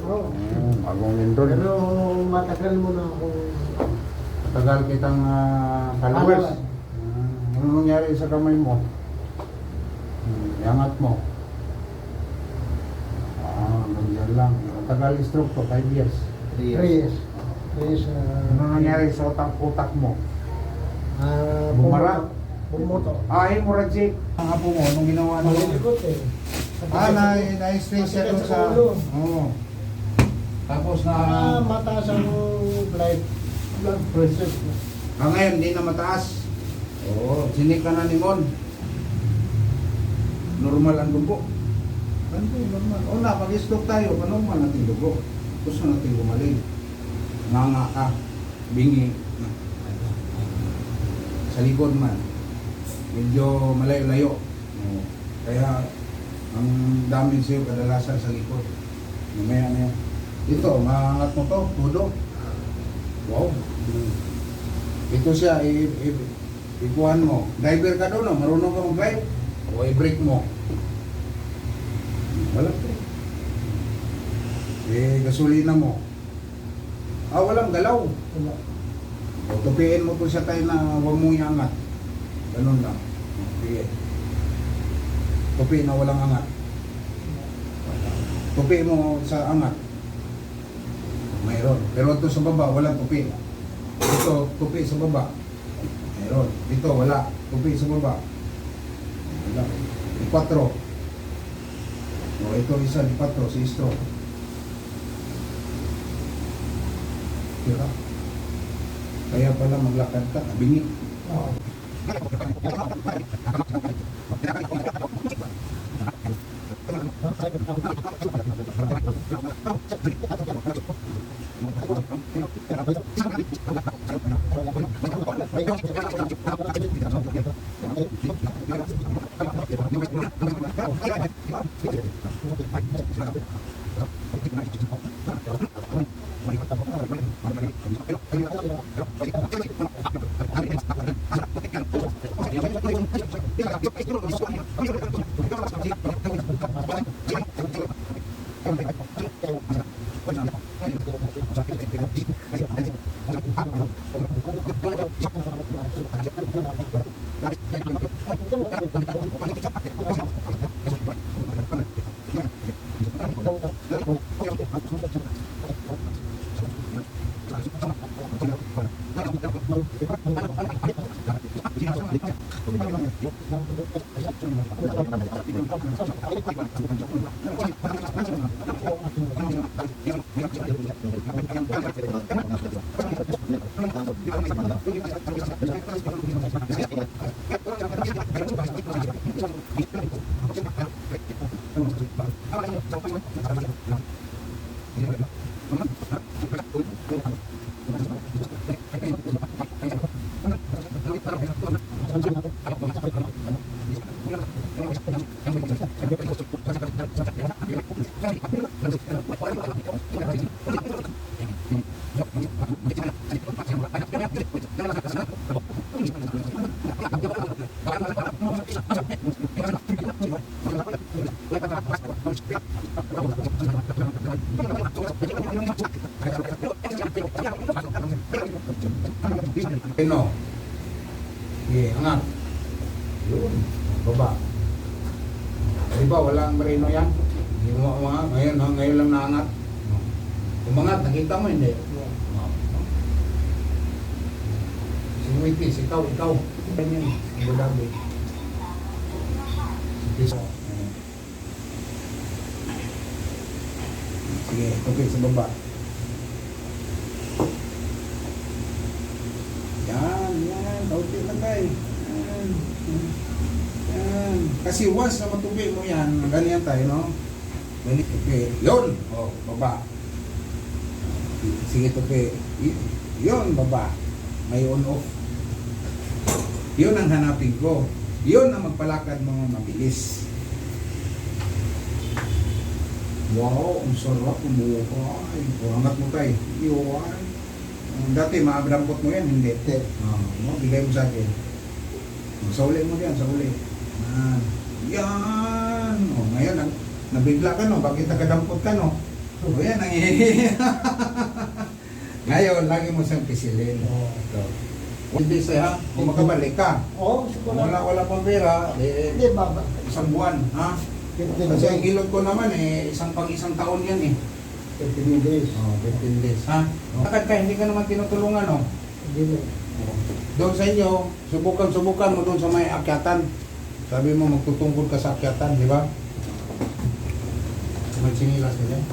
Oo. Bagong enroll. Pero matagal mo na akong Tagal kitang followers. Followers. Ano nangyari sa kamay mo? Iangat mo. Ganyan lang. Tagal stroke to, 5 years. 3 years. 3 years. Ano nangyari sa utak mo? Bumara. Bumara? Bumuto. Hemorrhagic. Ang apo mo, anong ginawa mo? Malilikot eh. Na-stress siya doon sa... Oo. Tapos Mataas ang blood pressure ko. Ngayon, hindi na mataas. Oo. Sinik ka na ni Mon. Normal ang dugo. Ano yung normal? Una, pag-stroke tayo, normal natin dugo. Gusto natin gumaling. Nganga ka. Bingi. Sa likod man. Medyo malayo-layo. Kaya, ang daming sa'yo kadalasan sa likod. Mamaya na yan. Ito, maangat mo to, tudo. Wow. Ito siya, ikuhan mo. Driver ka doon, no? Marunong ka mag-drive. O i-brake mo. Wala to. Gasolina mo. Walang galaw. Wala. O tupiin mo to siya tayo na huwag mong iangat. Ganun lang. Sige. Tupi na walang angat. Tupi mo sa angat. Mayroon. Pero ito sa baba, walang tupi. Ito, tupi sa baba. Mayroon. Dito, wala. Tupi sa baba. Wala. Di 4. O, ito isa, di 4, si stroke. Diba? Kaya pala maglakad ka, bingi. Oo. Ano? Sige, angat. Yun, baba. Di ba, walang marino yan? Hindi mo umangat. Ngayon lang naangat. Umangat, nakita mo hindi? Si Witis, ikaw. Ganyan, Abu Dhabi. Sige, tupik sa baba. Yan, tauti lang tayo. Yan. Kasi once na matupi mo yan, ganyan tayo, no? Balik tupi. Yun! O, baba. Sige tupi. Yun, baba. May on-off. Yun ang hanapin ko. Yun ang magpalakad mo mabilis. Wow, ang sarap umuhay. Angat mo tayo. Iwan. Dati maabrampot mo yan, hindi. Bigay mo sa akin. Sauli mo yan, sauli. Yan. Ngayon, nabigla ka no, bakit nakadampot ka no? O yan, nangihingi. Ngayon, lagi mo siyang pisilin. Oo. Ito. Hindi siya, kung makabalik ka. Oo, siguro. Wala pang pera, Hindi, baba. isang buwan, ha? 15 Kasi ang days. hilot ko naman isang taon yan eh. 15 days. 15 days, ha? Bakit ka, hindi ka naman tinutulungan, no? Hindi na. Doon sa inyo, subukan mo doon sa may akyatan. Sabi mo, magtutungkol ka sa akyatan, di ba? May sinilas ka dyan.